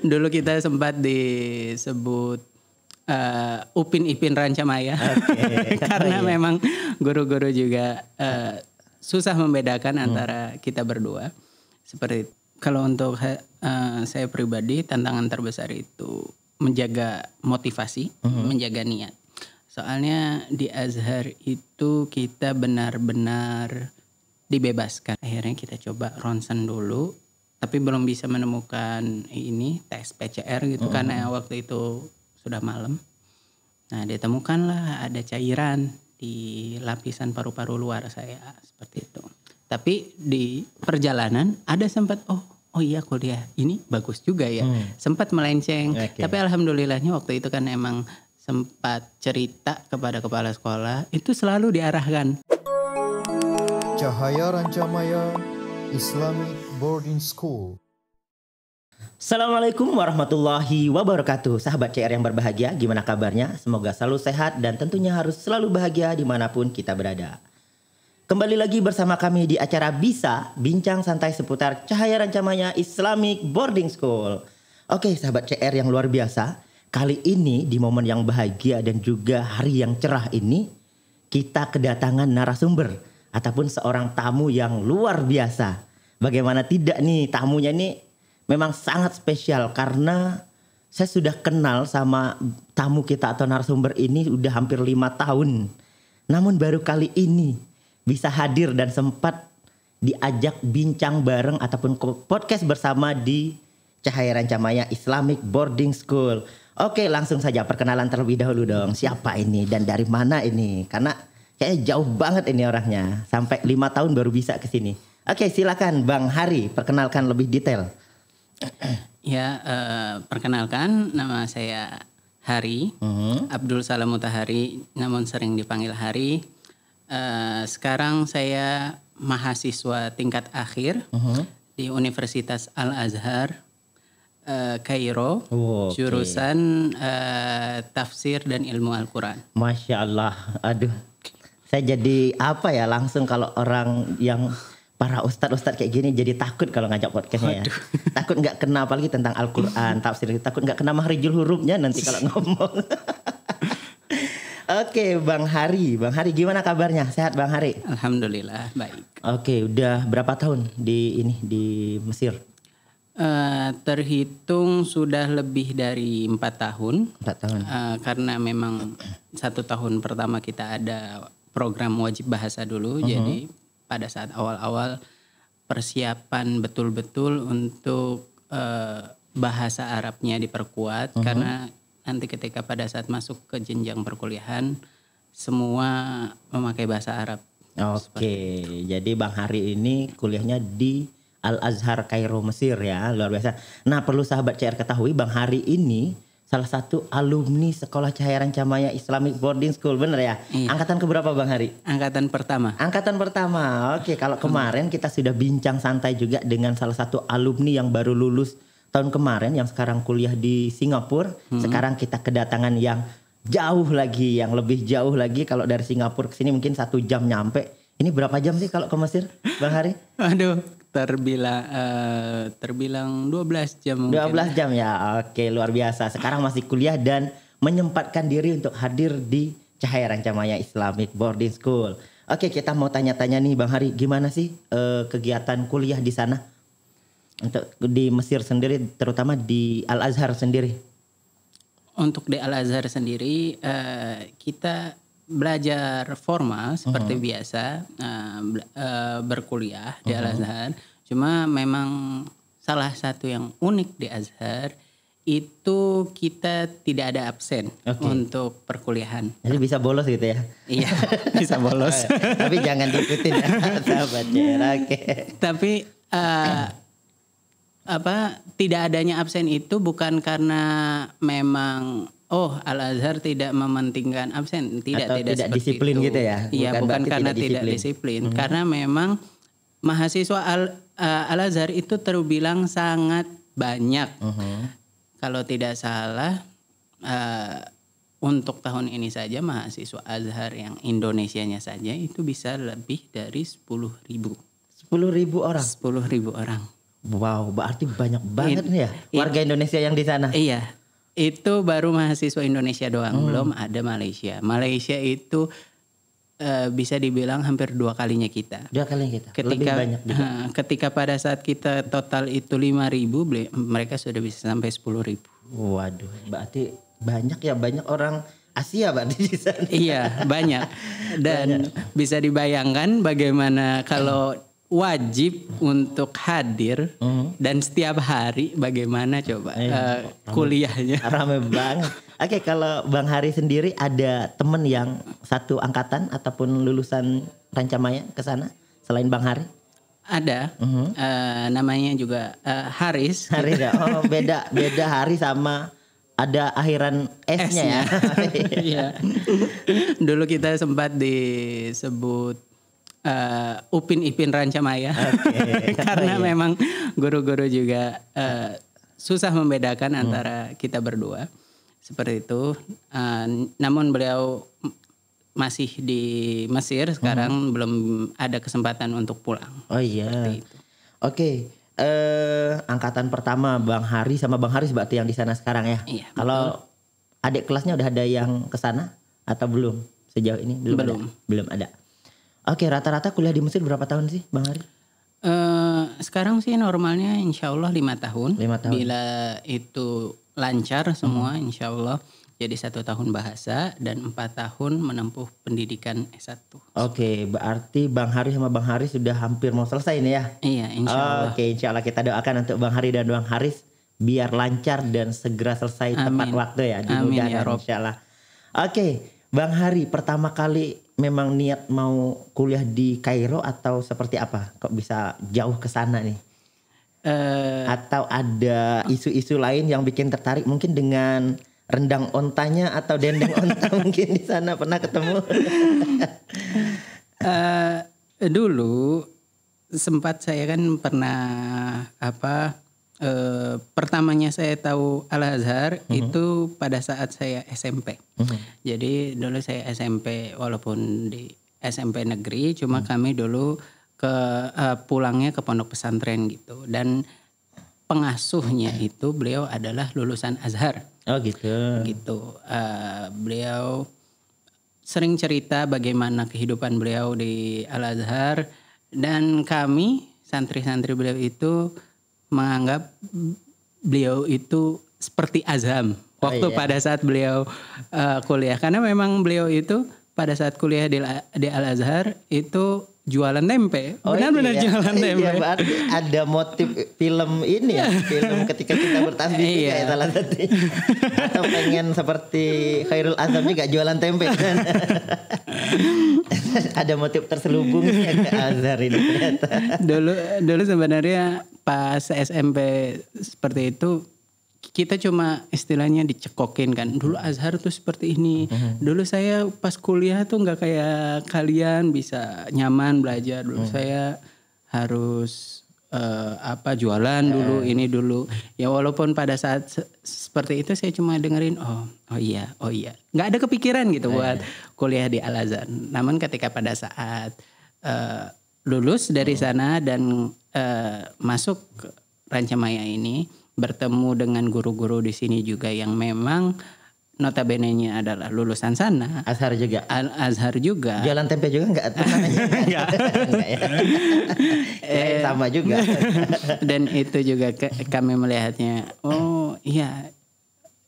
Dulu kita sempat disebut Upin Ipin Rancamaya. Karena memang guru-guru juga susah membedakan antara kita berdua. Seperti kalau untuk saya pribadi, tantangan terbesar itu menjaga motivasi, menjaga niat. Soalnya di Azhar itu kita benar-benar dibebaskan. Akhirnya kita coba ronsen dulu, tapi belum bisa menemukan ini tes PCR gitu karena waktu itu sudah malam. Nah, ditemukanlah ada cairan di lapisan paru-paru luar saya seperti itu. Tapi di perjalanan ada sempat oh iya kuliah ini bagus juga ya. Sempat melenceng. Tapi alhamdulillahnya waktu itu kan emang sempat cerita kepada kepala sekolah, itu selalu diarahkan. Cahaya Rancamaya Islamic Boarding School. Assalamualaikum warahmatullahi wabarakatuh. Sahabat CR yang berbahagia, gimana kabarnya? Semoga selalu sehat dan tentunya harus selalu bahagia dimanapun kita berada. Kembali lagi bersama kami di acara Bisa, bincang santai seputar Cahaya Rancamaya Islamic Boarding School. Oke sahabat CR yang luar biasa, kali ini di momen yang bahagia dan juga hari yang cerah ini, kita kedatangan narasumber ataupun seorang tamu yang luar biasa. Bagaimana tidak nih, tamunya ini memang sangat spesial karena saya sudah kenal sama tamu kita atau narasumber ini udah hampir 5 tahun. Namun baru kali ini bisa hadir dan sempat diajak bincang bareng ataupun podcast bersama di Cahaya Rancamaya Islamic Boarding School. Oke, langsung saja perkenalan terlebih dahulu dong. Siapa ini dan dari mana ini? Karena kayaknya jauh banget ini orangnya. Sampai 5 tahun baru bisa ke sini. Oke, silakan Bang Hari, perkenalkan lebih detail. Ya, perkenalkan nama saya Hari, Abdul Salam Mutahari, namun sering dipanggil Hari. Sekarang saya mahasiswa tingkat akhir di Universitas Al-Azhar, Kairo, jurusan tafsir dan ilmu Al-Quran. Masya Allah, aduh, saya jadi apa ya langsung kalau orang yang para ustadz kayak gini jadi takut kalau ngajak podcastnya ya. Takut nggak kena apalagi tentang Al-Quran, tafsir, takut nggak kena mahrijul hurufnya nanti kalau ngomong. Oke, Bang Hari gimana kabarnya? Sehat Bang Hari? Alhamdulillah baik. Oke, udah berapa tahun di Mesir? Terhitung sudah lebih dari 4 tahun. 4 tahun. Karena memang 1 tahun pertama kita ada program wajib bahasa dulu. Jadi pada saat awal-awal persiapan betul-betul untuk bahasa Arabnya diperkuat karena nanti ketika pada saat masuk ke jenjang perkuliahan semua memakai bahasa Arab. Oke, jadi Bang Hari ini kuliahnya di Al-Azhar Kairo Mesir ya, luar biasa. Nah perlu sahabat CR ketahui Bang Hari ini salah satu alumni Sekolah Cahaya Rancamaya Islamic Boarding School, bener ya? Iya. Angkatan keberapa Bang Hari? Angkatan pertama. Angkatan pertama, oke. Kalau kemarin kita sudah bincang santai juga dengan salah satu alumni yang baru lulus tahun kemarin yang sekarang kuliah di Singapura. Sekarang kita kedatangan yang jauh lagi, yang lebih jauh lagi. Kalau dari Singapura ke sini mungkin 1 jam nyampe. Ini berapa jam sih kalau ke Mesir, Bang Hari? Aduh, terbilang 12 jam mungkin. 12 jam ya, oke, luar biasa. Sekarang masih kuliah dan menyempatkan diri untuk hadir di Cahaya Rancamaya Islamic Boarding School. Oke, kita mau tanya-tanya nih Bang Hari, gimana sih kegiatan kuliah di sana? Untuk di Mesir sendiri, terutama di Al-Azhar sendiri. Untuk di Al-Azhar sendiri kita belajar formal seperti biasa, berkuliah di Al-Azhar. Cuma memang salah satu yang unik di Azhar itu kita tidak ada absen untuk perkuliahan. Jadi bisa bolos gitu ya? Iya, bisa bolos. Tapi jangan diikutin ya, sahabat CR. Oke. Tapi tidak adanya absen itu bukan karena memang Al-Azhar tidak mementingkan absen, tidak disiplin itu. gitu ya? Iya, bukan karena tidak disiplin. Karena memang mahasiswa Al-Azhar itu terbilang sangat banyak. Kalau tidak salah untuk tahun ini saja mahasiswa Azhar yang Indonesianya saja itu bisa lebih dari 10.000. 10.000 orang? 10.000 orang. Wow, berarti banyak banget nih ya warga Indonesia yang di sana. Iya, itu baru mahasiswa Indonesia doang, belum ada Malaysia. Malaysia itu bisa dibilang hampir 2 kalinya kita. 2 kali kita. Lebih banyak juga. Ketika pada saat kita total itu 5.000, mereka sudah bisa sampai 10.000. Waduh, berarti banyak ya, banyak orang Asia berarti di sana. Iya, banyak. Dan bisa dibayangkan bagaimana kalau wajib untuk hadir dan setiap hari bagaimana coba kuliahnya. Rame banget. Oke, kalau Bang Hari sendiri ada temen yang satu angkatan ataupun lulusan Rancamaya ke sana selain Bang Hari? Ada, namanya juga Haris. Haris ya. Oh, beda Hari sama ada akhiran S-nya ya. Iya. Dulu kita sempat disebut Upin Ipin Rancamaya. Karena memang guru-guru juga susah membedakan antara kita berdua. Seperti itu. Namun beliau masih di Mesir sekarang, belum ada kesempatan untuk pulang. Oh iya. Oke. Angkatan pertama Bang Hari sama Bang Haris berarti yang di sana sekarang ya. Iya, kalau adik kelasnya udah ada yang ke sana atau belum? Sejauh ini belum ada. Oke, rata-rata kuliah di Mesir berapa tahun sih Bang Hari? Sekarang sih normalnya insya Allah 5 tahun. 5 tahun. Bila itu lancar semua insya Allah. Jadi 1 tahun bahasa dan 4 tahun menempuh pendidikan S1. Oke, berarti Bang Hari sama Bang Haris sudah hampir mau selesai nih ya? Iya, insya Allah. Oke, insya Allah kita doakan untuk Bang Hari dan Bang Haris biar lancar dan segera selesai tepat waktu ya. Amin ya Rob. Insya Allah. Oke, Bang Hari pertama kali memang niat mau kuliah di Kairo atau seperti apa? Kok bisa jauh ke sana nih? Atau ada isu-isu lain yang bikin tertarik mungkin dengan rendang ontanya atau dendeng onta mungkin di sana pernah ketemu? Dulu sempat saya kan pernah pertamanya saya tahu Al-Azhar itu pada saat saya SMP. Jadi dulu saya SMP walaupun di SMP negeri, cuma kami dulu pulangnya ke pondok pesantren gitu, dan pengasuhnya itu beliau adalah lulusan Azhar. Oh gitu. Gitu. Beliau sering cerita bagaimana kehidupan beliau di Al-Azhar, dan kami santri-santri beliau itu menganggap beliau itu seperti azam waktu pada saat beliau kuliah, karena memang beliau itu pada saat kuliah di Al-Azhar itu jualan tempe, benar-benar jualan tempe. Iya, berarti ada motif film ini ya, film ketika kita bertasbih juga ya salah satu. Atau pengen seperti Khairul Azam juga jualan tempe kan. Ada motif terselubung ya ke Azhar ini ternyata. Dulu sebenarnya pas SMP seperti itu kita cuma istilahnya dicekokin kan. Dulu Azhar tuh seperti ini. Dulu saya pas kuliah tuh nggak kayak kalian bisa nyaman belajar. Dulu saya harus jualan dulu, ini dulu. Ya walaupun pada saat seperti itu saya cuma dengerin oh iya. Nggak ada kepikiran gitu buat kuliah di Al-Azhar. Namun ketika pada saat lulus dari sana dan masuk ke Rancamaya ini, bertemu dengan guru-guru di sini juga yang memang notabene-nya adalah lulusan sana. Azhar juga. Azhar juga. Jualan tempe juga enggak? Enggak ya. Sama juga. Dan itu juga kami melihatnya. Oh iya.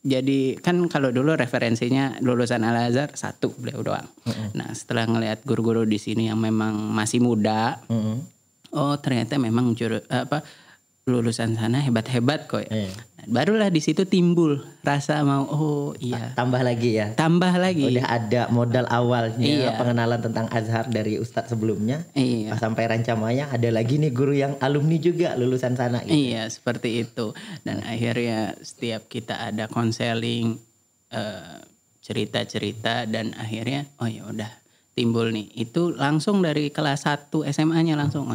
Jadi kan kalau dulu referensinya lulusan Al-Azhar 1 beliau doang. Nah setelah ngelihat guru-guru di sini yang memang masih muda. Oh ternyata memang lulusan sana hebat-hebat kok. Barulah di situ timbul rasa mau tambah lagi ya. Tambah lagi. Udah ada modal awalnya pengenalan tentang Azhar dari Ustadz sebelumnya. Pas sampai Rancamaya ada lagi nih guru yang alumni juga lulusan sana gitu. Iya, seperti itu. Dan akhirnya setiap kita ada konseling, cerita-cerita, dan akhirnya ya udah timbul nih. Itu langsung dari kelas 1 SMA-nya langsung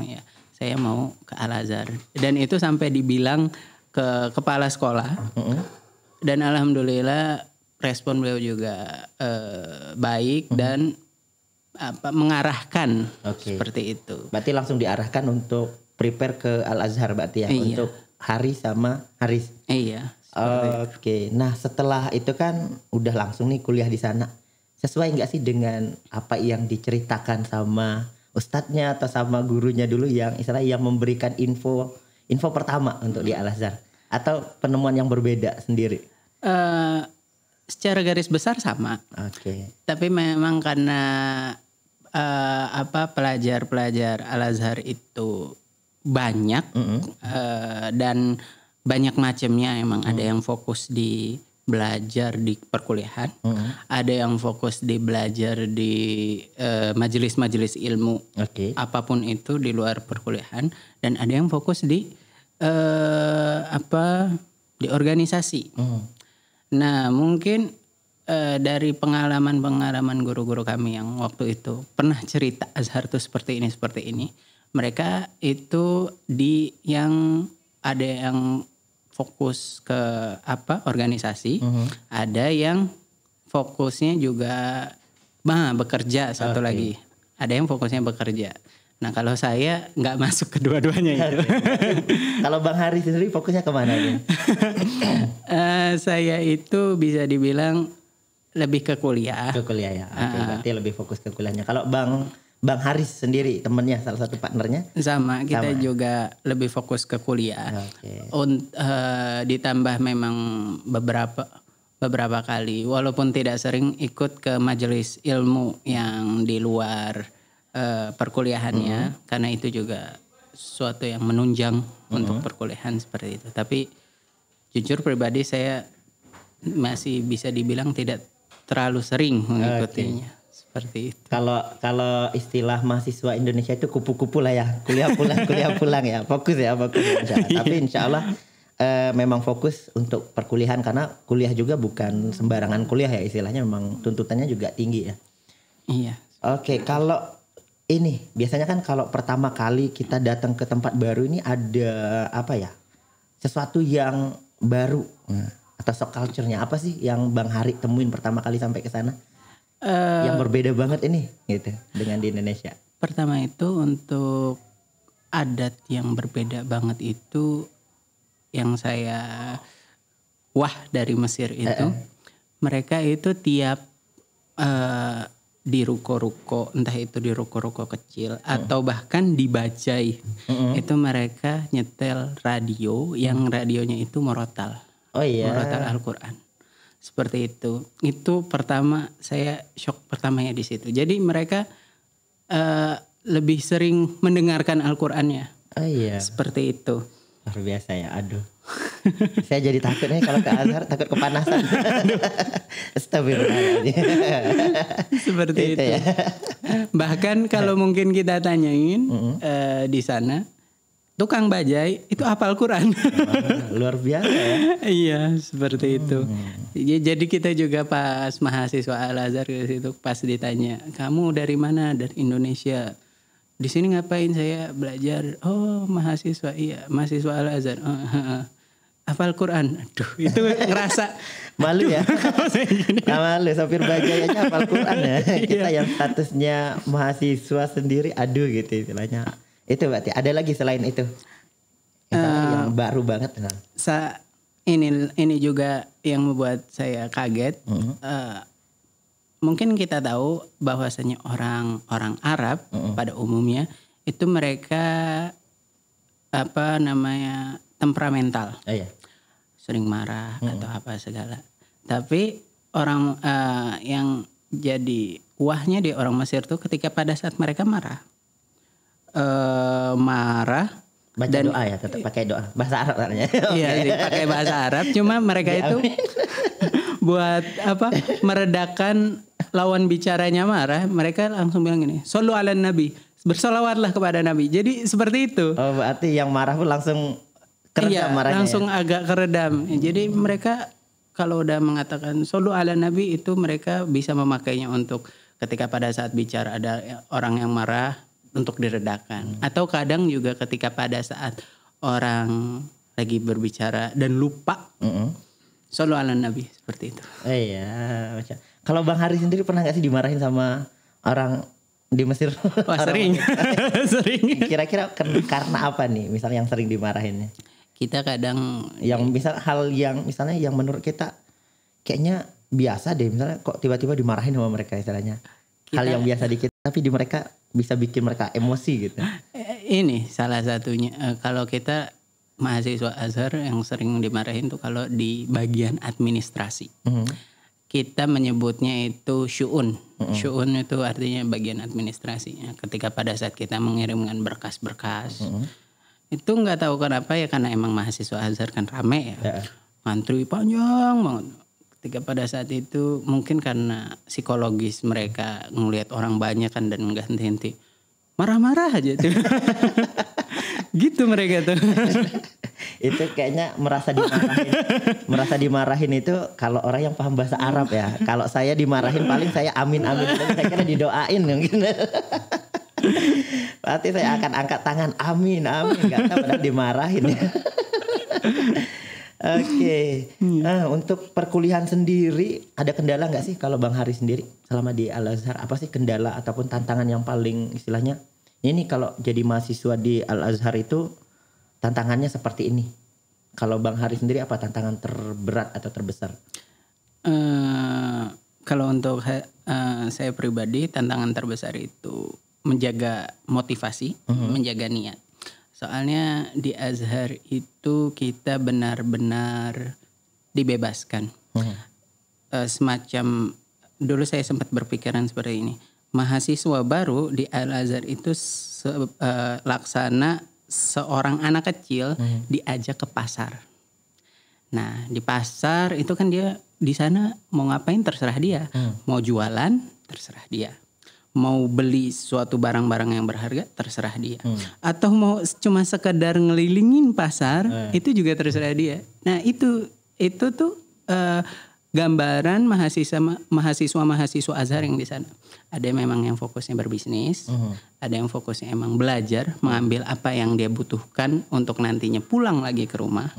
saya mau ke Al-Azhar, dan itu sampai dibilang ke kepala sekolah. Dan alhamdulillah respon beliau juga baik dan mengarahkan seperti itu. Berarti langsung diarahkan untuk prepare ke Al Azhar berarti ya, Iya. untuk Haris sama Haris. Iya. Oke, nah setelah itu kan udah langsung nih kuliah di sana. Sesuai nggak sih dengan apa yang diceritakan sama ustadznya atau sama gurunya dulu yang istilah yang memberikan info pertama untuk di Al Azhar, atau penemuan yang berbeda sendiri? Secara garis besar sama. Oke. Tapi memang karena pelajar-pelajar Al Azhar itu banyak dan banyak macamnya. Emang ada yang fokus di belajar di perkuliahan, ada yang fokus di belajar di majelis-majelis ilmu, apapun itu di luar perkuliahan, dan ada yang fokus di di organisasi. Nah mungkin dari pengalaman guru-guru kami yang waktu itu pernah cerita Azhar tuh seperti ini. Mereka itu yang ada yang fokus ke organisasi, ada yang fokusnya juga bekerja, satu lagi ada yang fokusnya bekerja. Nah kalau saya nggak masuk kedua-duanya itu. Kalau Bang Haris sendiri fokusnya kemana nih? Saya itu bisa dibilang lebih ke kuliah. Ke kuliah ya. Oke, berarti lebih fokus ke kuliahnya. Kalau Bang Haris sendiri temennya, salah satu partnernya? Sama, kita juga lebih fokus ke kuliah. Ditambah memang beberapa kali, walaupun tidak sering ikut ke majelis ilmu yang di luar perkuliahannya, karena itu juga sesuatu yang menunjang untuk perkuliahan seperti itu. Tapi jujur pribadi saya masih bisa dibilang tidak terlalu sering mengikutinya. Seperti itu. Kalau istilah mahasiswa Indonesia itu kupu-kupu lah ya, kuliah pulang ya, fokus ya. Tapi insya Allah memang fokus untuk perkuliahan, karena kuliah juga bukan sembarangan kuliah ya, istilahnya memang tuntutannya juga tinggi ya. Iya. Oke, kalau ini biasanya kan kalau pertama kali kita datang ke tempat baru ini ada sesuatu yang baru, atau shock culture-nya apa sih yang Bang Hari temuin pertama kali sampai ke sana? Yang berbeda banget ini gitu dengan di Indonesia. Pertama itu untuk adat yang berbeda banget itu yang saya dari Mesir itu, mereka itu tiap di ruko-ruko, entah itu di ruko-ruko kecil atau bahkan di bajai, itu mereka nyetel radio yang radionya itu murotal. Murotal Al-Quran. Seperti itu. Itu pertama saya shock pertamanya di situ. Jadi mereka lebih sering mendengarkan Al-Qur'annya. Seperti itu. Luar biasa ya. Aduh. Saya jadi takut nih kalau ke Azhar, takut kepanasan. Astagfirullahaladzim. Seperti itu. Ya. Bahkan kalau mungkin kita tanyain di sana, tukang bajai itu hafal Quran. Luar biasa ya. Iya, seperti itu. Jadi kita juga pas mahasiswa Al Azhar itu pas ditanya, "Kamu dari mana?" "Dari Indonesia." "Di sini ngapain?" "Saya belajar." "Oh, mahasiswa." "Iya, mahasiswa Al Azhar." "Hafal Quran." Aduh, itu ngerasa malu ya. Malu sopir bajai aja hafal Quran ya. Kita yang statusnya mahasiswa sendiri, aduh gitu istilahnya. Itu berarti ada lagi selain itu yang baru banget. Ini juga yang membuat saya kaget. Mungkin kita tahu bahwasanya orang Arab pada umumnya itu mereka temperamental, sering marah atau apa segala. Tapi orang yang jadi wahnya di orang Mesir tuh ketika pada saat mereka marah baca doa ya, tetap pakai doa bahasa Arab katanya. Iya, pakai bahasa Arab. Cuma mereka itu buat meredakan lawan bicaranya marah, mereka langsung bilang gini, "Shollu ala nabi." Bersolawatlah kepada Nabi. Jadi seperti itu. Oh, berarti yang marah pun langsung keredam marahnya. Langsung agak keredam. Jadi mereka kalau udah mengatakan shollu ala nabi itu mereka bisa memakainya untuk ketika pada saat bicara ada orang yang marah, untuk diredakan. Atau kadang juga ketika pada saat orang lagi berbicara dan lupa, shollu ala nabi, seperti itu. Iya. Kalau Bang Hari sendiri pernah gak sih dimarahin sama orang di Mesir? Wah, sering. Sering. Kira-kira karena apa nih misalnya yang sering dimarahinnya? Kita kadang Yang misal hal yang misalnya yang menurut kita kayaknya biasa deh, misalnya kok tiba-tiba dimarahin sama mereka istilahnya. Hal yang biasa dikit tapi di mereka bisa bikin mereka emosi gitu. ini salah satunya kalau kita mahasiswa Azhar yang sering dimarahin tuh kalau di bagian administrasi. Kita menyebutnya itu syu'un. Syu'un itu artinya bagian administrasinya. Ketika pada saat kita mengirimkan berkas-berkas, itu nggak tahu kenapa ya, karena emang mahasiswa Azhar kan rame ya. Ngantri panjang banget. Ketika pada saat itu mungkin karena psikologis mereka ngelihat orang banyak kan dan nggak henti-henti. Marah-marah aja tuh. Gitu mereka tuh. Itu kayaknya merasa dimarahin itu kalau orang yang paham bahasa Arab ya. Kalau saya dimarahin paling saya amin. Saya kira didoain mungkin. Berarti saya akan angkat tangan amin. Gak tahu padahal dimarahin ya. Oke. Untuk perkuliahan sendiri ada kendala gak sih kalau Bang Hari sendiri selama di Al-Azhar? Apa sih kendala ataupun tantangan yang paling istilahnya? Ini kalau jadi mahasiswa di Al-Azhar itu tantangannya seperti ini. Kalau Bang Hari sendiri apa tantangan terberat atau terbesar? Kalau untuk saya pribadi tantangan terbesar itu menjaga motivasi, menjaga niat. Soalnya di Azhar itu kita benar-benar dibebaskan. Semacam dulu saya sempat berpikiran seperti ini. Mahasiswa baru di Al-Azhar itu laksana seorang anak kecil diajak ke pasar. Nah, di pasar itu kan dia di sana mau ngapain terserah dia. Mau jualan terserah dia. Mau beli suatu barang-barang yang berharga terserah dia. Atau mau cuma sekedar ngelilingin pasar itu juga terserah dia. Nah, itu tuh gambaran mahasiswa Azhar yang di sana. Ada memang yang fokusnya berbisnis, ada yang fokusnya emang belajar, mengambil apa yang dia butuhkan untuk nantinya pulang lagi ke rumah.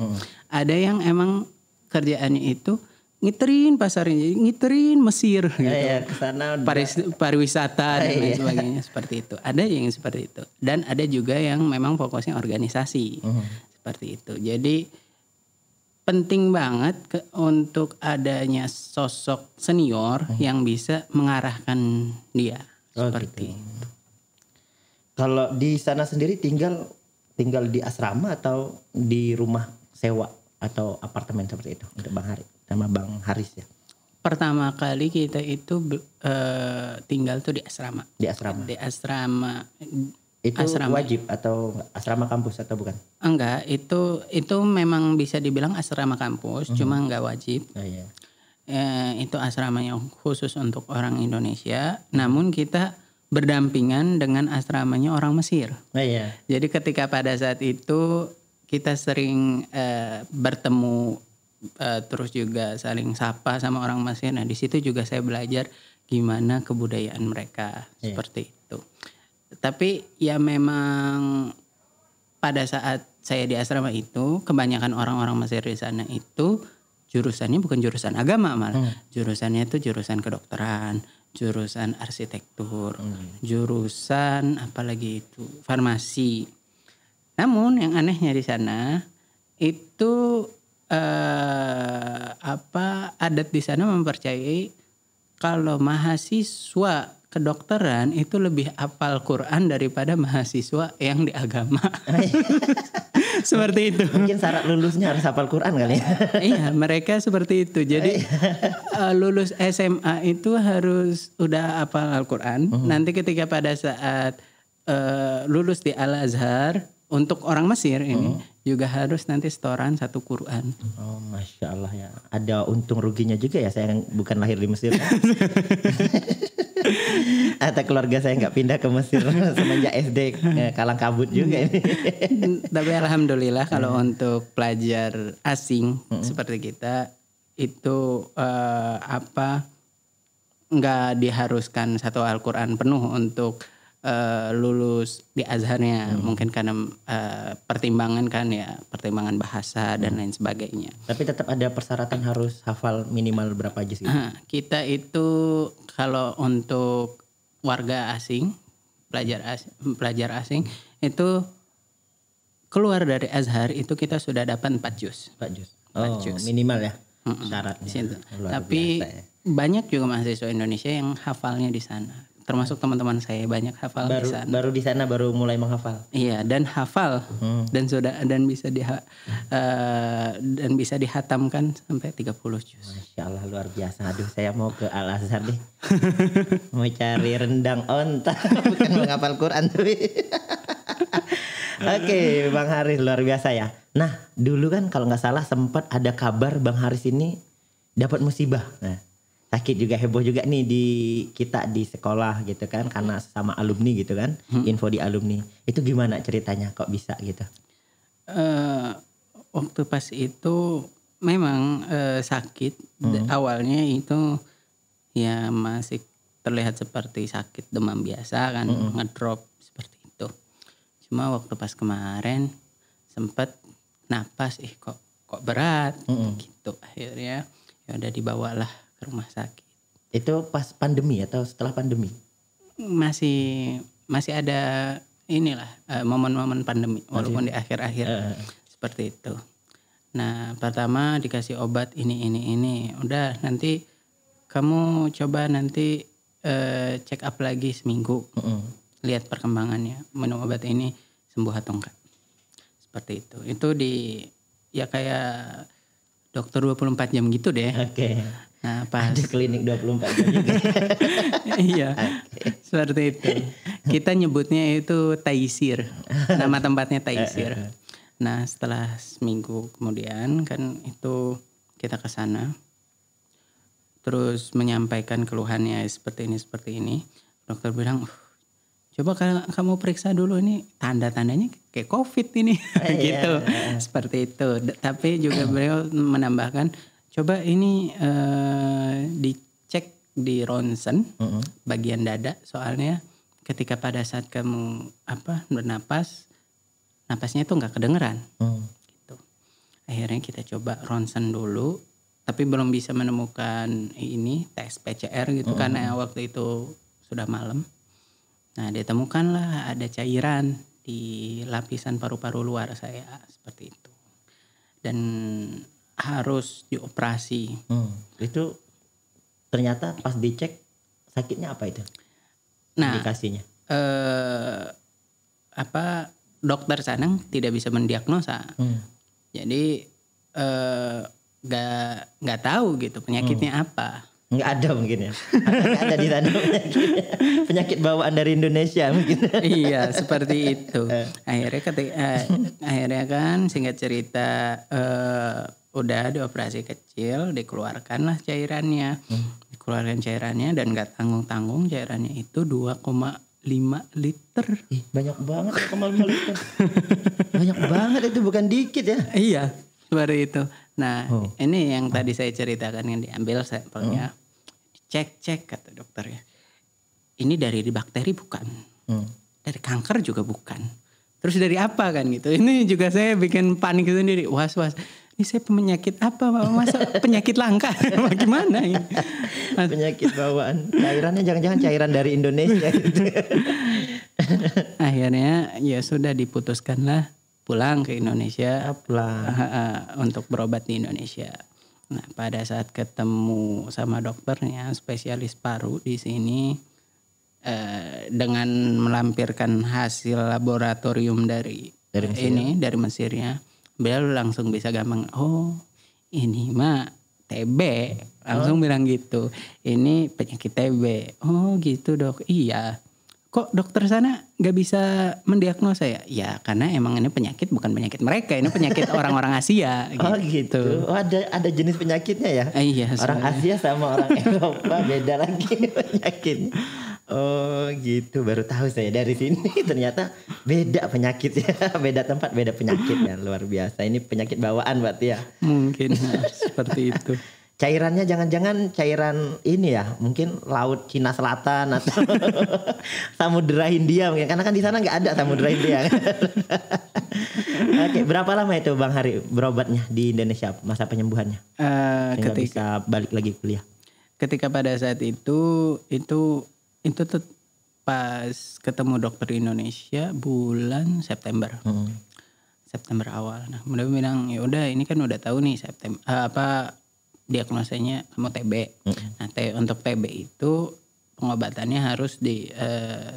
Ada yang emang kerjaannya itu ngiterin pasarnya, ngiterin Mesir gitu. Kesana pariwisata dan lain sebagainya seperti itu. Ada yang seperti itu. Dan ada juga yang memang fokusnya organisasi. Seperti itu. Jadi penting banget untuk adanya sosok senior yang bisa mengarahkan dia seperti itu. Kalau di sana sendiri tinggal di asrama atau di rumah sewa atau apartemen seperti itu untuk Bang Hari sama Bang Haris ya? Pertama kali kita itu tinggal tuh di asrama. Di asrama. Itu wajib atau asrama kampus atau bukan? Enggak, itu memang bisa dibilang asrama kampus, cuma enggak wajib. Itu asramanya khusus untuk orang Indonesia, namun kita berdampingan dengan asramanya orang Mesir. Jadi ketika pada saat itu kita sering bertemu, terus juga saling sapa sama orang Mesir. Nah, di situ juga saya belajar gimana kebudayaan mereka seperti itu. Tapi ya memang pada saat saya di asrama itu kebanyakan orang-orang Mesir di sana itu jurusannya bukan jurusan agama malah. Jurusannya itu jurusan kedokteran, jurusan arsitektur, jurusan apalagi itu farmasi. Namun yang anehnya di sana itu adat di sana mempercayai kalau mahasiswa kedokteran itu lebih hafal Quran daripada mahasiswa yang di agama. Seperti itu. Mungkin syarat lulusnya harus hafal Quran kali ya. Iya, mereka seperti itu. Jadi lulus SMA itu harus udah hafal Al-Quran. Nanti ketika pada saat lulus di Al-Azhar untuk orang Mesir ini juga harus nanti setoran 1 Quran. Oh, Masya Allah ya. Ada untung ruginya juga ya, saya bukan lahir di Mesir. Atau keluarga saya nggak pindah ke Mesir semenjak SD kalang kabut juga ini. Tapi alhamdulillah kalau untuk pelajar asing seperti kita itu nggak diharuskan 1 Al-Quran penuh untuk lulus di Azharnya. Mungkin karena pertimbangan bahasa dan lain sebagainya. Tapi tetap ada persyaratan harus hafal minimal berapa juz gitu. Kita itu kalau untuk warga asing pelajar asing itu keluar dari Azhar itu kita sudah dapat 4 juz. 4 juz. Oh, minimal ya syaratnya. Tapi banyak juga mahasiswa Indonesia yang hafalnya di sana. Termasuk teman-teman saya banyak hafal di sana. Baru di sana baru mulai menghafal. Iya, dan hafal dan bisa dihatamkan sampai 30 juz. Masya Allah, luar biasa. Aduh, saya mau ke Al Azhar deh. Mau cari rendang onta, bukan menghafal Quran tuh. Oke, Bang Haris luar biasa ya. Nah, dulu kan kalau nggak salah sempat ada kabar Bang Haris ini dapat musibah. Nah, sakit juga, heboh juga nih di kita di sekolah gitu kan, karena sama alumni gitu kan, info di alumni. Itu gimana ceritanya kok bisa gitu? Waktu pas itu memang sakit. Awalnya itu ya masih terlihat seperti sakit demam biasa kan, ngedrop seperti itu. Cuma waktu pas kemarin sempat napas kok berat gitu. Akhirnya ya udah dibawalah ke rumah sakit. Itu pas pandemi atau setelah pandemi? Masih ada inilah momen-momen pandemi walaupun di akhir-akhir seperti itu. Nah, pertama dikasih obat ini. Udah nanti kamu coba nanti check up lagi seminggu. Lihat perkembangannya, minum obat ini sembuh atau enggak. Seperti itu. Itu ya kayak dokter 24 jam gitu deh. Oke. Nah, pas ada klinik 24 jam juga. Iya. Seperti itu. Kita nyebutnya itu Taisir. Nama tempatnya Taisir. Nah, setelah seminggu kemudian kan itu kita ke sana. Terus menyampaikan keluhannya seperti ini. Dokter bilang, coba kamu periksa dulu ini tanda-tandanya kayak COVID ini. Gitu. Seperti itu. Tapi juga beliau menambahkan, coba ini dicek di ronsen bagian dada. Soalnya ketika pada saat kamu bernapas, napasnya itu nggak kedengeran. Gitu. Akhirnya kita coba ronsen dulu. Tapi belum bisa menemukan ini tes PCR gitu karena waktu itu sudah malam. Nah, ditemukanlah ada cairan di lapisan paru-paru luar saya seperti itu. Dan harus dioperasi. Itu ternyata pas dicek sakitnya apa itu? Nah, indikasinya. Dokter sana tidak bisa mendiagnosa. Jadi nggak tahu gitu penyakitnya apa. Nggak ada mungkin ya. Nggak ada di sana penyakitnya. Penyakit bawaan dari Indonesia mungkin. Iya, seperti itu. Akhirnya kan singkat cerita udah dioperasi kecil, dikeluarkanlah cairannya. Dikeluarkan cairannya dan nggak tanggung-tanggung cairannya itu 2,5 liter. Banyak banget 2,5 liter. Banyak banget itu, bukan dikit ya. Iya, seperti itu. Nah, ini yang tadi saya ceritakan yang diambil sampelnya. Cek kata dokternya. Ini dari bakteri bukan. Dari kanker juga bukan. Terus dari apa kan gitu. Ini juga saya bikin panik sendiri. Was-was. Ini saya penyakit apa? Masa penyakit langka? Bagaimana ini? Penyakit bawaan. Cairannya jangan-jangan cairan dari Indonesia gitu. Akhirnya ya sudah diputuskanlah pulang ke Indonesia untuk berobat di Indonesia. Nah, pada saat ketemu sama dokternya spesialis paru di sini dengan melampirkan hasil laboratorium dari Mesirnya, beliau langsung bisa gampang, ini mah TB, langsung bilang gitu. Ini penyakit TB. Oh gitu dok. Iya. Kok dokter sana nggak bisa mendiagnosa ya? Ya karena emang ini penyakit bukan penyakit mereka, ini penyakit orang-orang Asia. Gitu. Oh gitu. Oh ada jenis penyakitnya ya? Iya. Orang Asia sama orang Eropa beda lagi penyakitnya. Oh gitu, baru tahu saya dari sini ternyata beda penyakitnya, beda tempat beda penyakit ya, luar biasa. Ini penyakit bawaan berarti ya? Mungkin seperti itu. Cairannya jangan-jangan cairan ini ya, mungkin laut Cina Selatan atau Samudra Hindia mungkin, karena kan di sana nggak ada Samudra Hindia. Oke, berapa lama itu Bang Hari berobatnya di Indonesia, masa penyembuhannya? Ketika bisa balik lagi kuliah. Ketika pada saat itu pas ketemu dokter Indonesia bulan September. September awal. Nah, kemudian bilang ya udah ini kan udah tahu nih September diagnosanya kamu TB. Nah, untuk TB itu pengobatannya harus di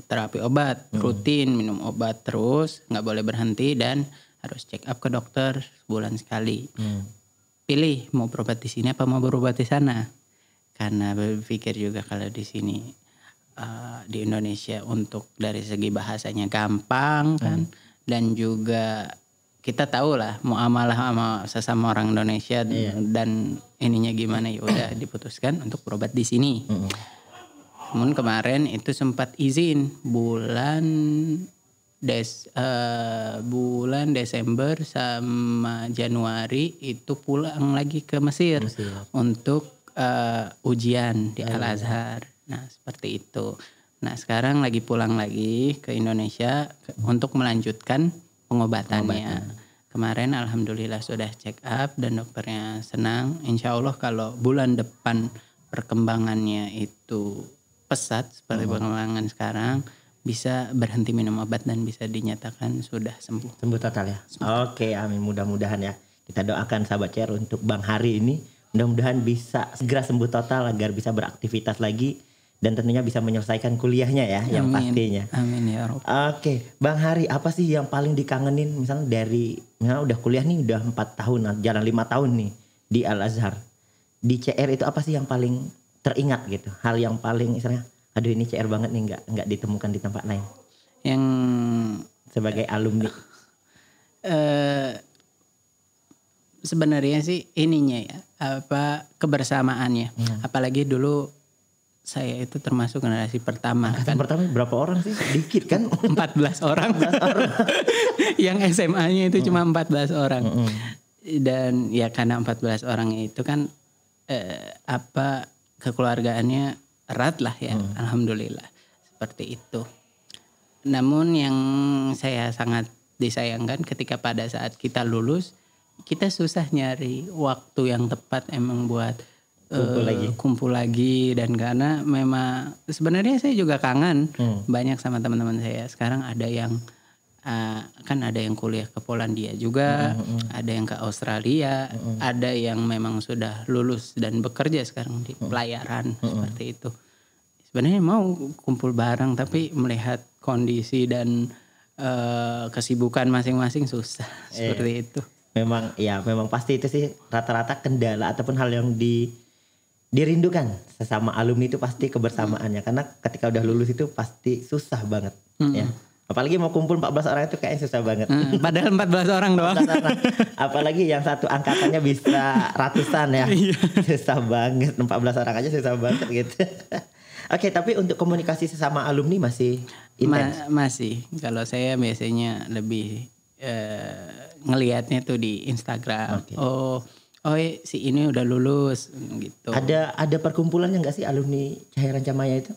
terapi obat, rutin minum obat terus, nggak boleh berhenti dan harus check up ke dokter sebulan sekali. Pilih mau berobat di sini apa mau berobat di sana. Karena berpikir juga kalau di sini di Indonesia untuk dari segi bahasanya gampang kan, dan juga kita tahu lah muamalah sama sesama orang Indonesia dan ininya gimana, ya udah diputuskan untuk berobat di sini. Namun kemarin itu sempat izin bulan Desember sama Januari itu pulang lagi ke Mesir. Untuk ujian di Al-Azhar. Nah, seperti itu. Nah, sekarang lagi pulang lagi ke Indonesia untuk melanjutkan pengobatannya. Kemarin alhamdulillah sudah check up dan dokternya senang. Insya Allah kalau bulan depan perkembangannya itu pesat seperti perkembangan sekarang, bisa berhenti minum obat dan bisa dinyatakan sudah sembuh. Sembuh total ya? Oke, amin. Mudah-mudahan ya. Kita doakan sahabat CR untuk Bang Hari ini. Mudah-mudahan bisa segera sembuh total agar bisa beraktivitas lagi. Dan tentunya bisa menyelesaikan kuliahnya ya, yang pastinya. Amin ya Rabb. Oke, Bang Hari, apa sih yang paling dikangenin misalnya misalnya udah kuliah nih udah 4 tahun, jalan 5 tahun nih di Al-Azhar. Di CR itu apa sih yang paling teringat gitu? Hal yang paling misalnya, aduh ini CR banget nih, nggak ditemukan di tempat lain. Yang sebagai alumni. Sebenarnya sih ininya ya, kebersamaannya. Apalagi dulu saya itu termasuk generasi pertama. Angkatan pertama berapa orang sih? Dikit kan? 14 orang. Yang SMA-nya itu cuma 14 orang. Dan ya karena 14 orang itu kan kekeluargaannya erat lah ya. Alhamdulillah. Seperti itu. Namun yang saya sangat disayangkan ketika pada saat kita lulus, kita susah nyari waktu yang tepat emang buat kumpul lagi. Dan karena memang sebenarnya saya juga kangen banyak sama teman-teman saya. Sekarang ada yang kan ada yang kuliah ke Polandia juga, ada yang ke Australia, ada yang memang sudah lulus dan bekerja sekarang di pelayaran seperti itu. Sebenarnya mau kumpul bareng tapi melihat kondisi dan kesibukan masing-masing susah seperti itu. Memang pasti itu sih rata-rata kendala ataupun hal yang dirindukan sesama alumni itu pasti kebersamaannya, karena ketika udah lulus itu pasti susah banget ya. Apalagi mau kumpul 14 orang itu kayaknya susah banget. Padahal 14 orang doang. Apalagi yang satu angkatannya bisa ratusan ya. Susah banget, 14 orang aja susah banget gitu. Oke, tapi untuk komunikasi sesama alumni masih intens? Masih. Kalau saya biasanya lebih ngelihatnya tuh di Instagram. Si ini udah lulus gitu. Ada perkumpulannya nggak sih alumni Cahaya Rancamaya itu?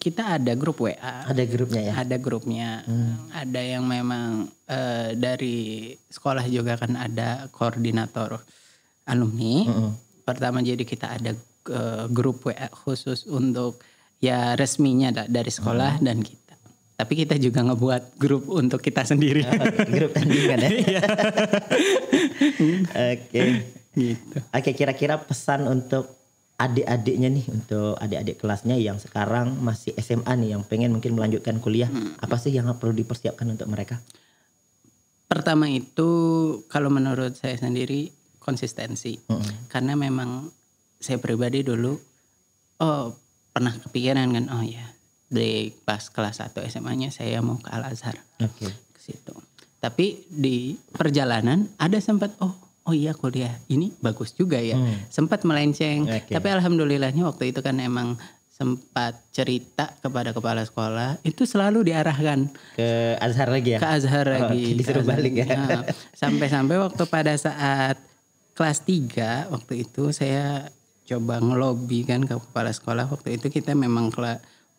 Kita ada grup WA. Ada grupnya ya? Ada grupnya. Ada yang memang dari sekolah juga kan ada koordinator alumni. Pertama jadi kita ada grup WA khusus untuk ya resminya dari sekolah dan kita. Tapi kita juga ngebuat grup untuk kita sendiri. Grup tandingan ya? Oke. Gitu. Oke, kira-kira pesan untuk adik-adiknya nih, untuk adik-adik kelasnya yang sekarang masih SMA nih, yang pengen mungkin melanjutkan kuliah, apa sih yang perlu dipersiapkan untuk mereka? Pertama itu kalau menurut saya sendiri konsistensi. Karena memang saya pribadi dulu pernah kepikiran kan, di pas kelas 1 SMA-nya saya mau ke Al-Azhar. Ke situ. Tapi di perjalanan ada sempat iya kuliah ini bagus juga ya. Sempat melenceng. Tapi alhamdulillahnya waktu itu kan emang sempat cerita kepada kepala sekolah, itu selalu diarahkan ke Azhar lagi ya. Ke Azhar lagi. Disuruh balik ya. Sampai-sampai waktu pada saat kelas 3 waktu itu saya coba ngelobi kan ke kepala sekolah. Waktu itu kita memang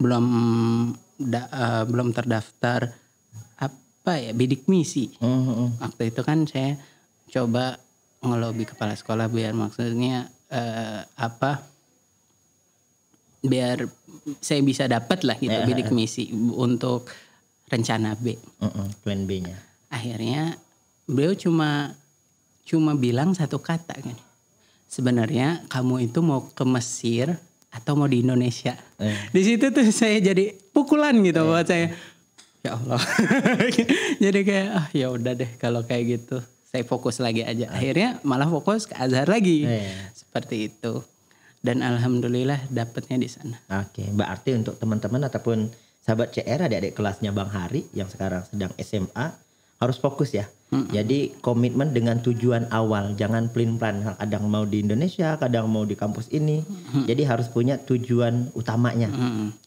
belum terdaftar bidik misi. Waktu itu kan saya coba ngelobi kepala sekolah biar maksudnya biar saya bisa dapat lah gitu bidik misi untuk rencana B. Plan B-nya. Akhirnya beliau cuma bilang satu kata kan. Sebenarnya kamu itu mau ke Mesir atau mau di Indonesia. Di situ tuh saya jadi pukulan gitu buat saya. Ya Allah. Jadi kayak ya udah deh kalau kayak gitu. Saya fokus lagi aja. Akhirnya malah fokus ke Azhar lagi. Seperti itu. Dan alhamdulillah dapatnya di sana. Oke, berarti untuk teman-teman ataupun sahabat CR adik-adik kelasnya Bang Hari yang sekarang sedang SMA harus fokus ya. Jadi komitmen dengan tujuan awal, jangan pelin-pelan. Kadang mau di Indonesia, kadang mau di kampus ini. Jadi harus punya tujuan utamanya.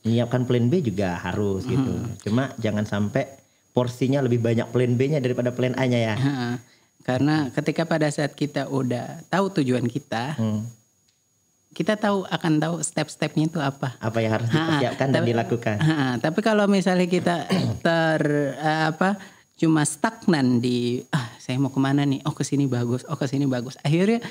Menyiapkan plan B juga harus gitu. Cuma jangan sampai porsinya lebih banyak plan B-nya daripada plan A-nya ya. Karena ketika pada saat kita udah tahu tujuan kita, kita akan tahu step-stepnya itu apa. Apa yang harus dipersiapkan dan dilakukan. Tapi kalau misalnya kita cuma stagnan di saya mau kemana nih, oh kesini bagus, oh kesini bagus. Akhirnya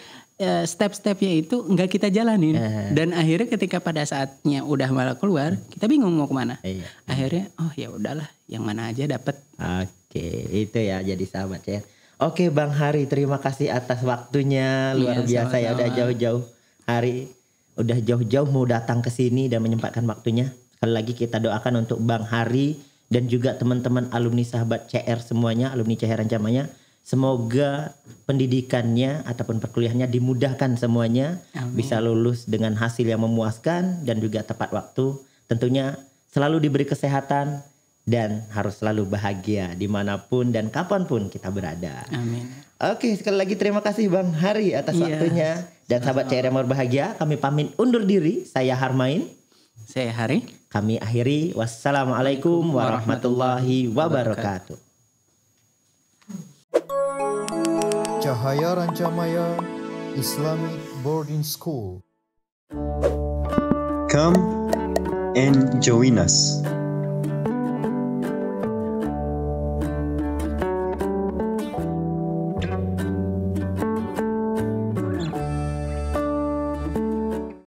step-stepnya itu nggak kita jalanin. Dan akhirnya ketika pada saatnya udah malah keluar, kita bingung mau kemana. Akhirnya oh ya udahlah, yang mana aja dapat. Oke, itu ya jadi sahabat ya. Oke Bang Hari, terima kasih atas waktunya, luar biasa ya, udah jauh-jauh hari, udah jauh-jauh mau datang ke sini dan menyempatkan waktunya. Sekali lagi kita doakan untuk Bang Hari dan juga teman-teman alumni sahabat CR semuanya, alumni CR Rancamaya, semoga pendidikannya ataupun perkuliahannya dimudahkan semuanya. Amin. Bisa lulus dengan hasil yang memuaskan dan juga tepat waktu. Tentunya selalu diberi kesehatan dan harus selalu bahagia dimanapun dan kapanpun kita berada. Amin. Oke, sekali lagi terima kasih Bang Hari atas waktunya. Dan sahabat CR yang berbahagia, kami pamit undur diri. Saya Harmain. Saya Hari. Kami akhiri. Wassalamualaikum warahmatullahi wabarakatuh. Cahaya Rancamaya Islamic Boarding School. Come and join us.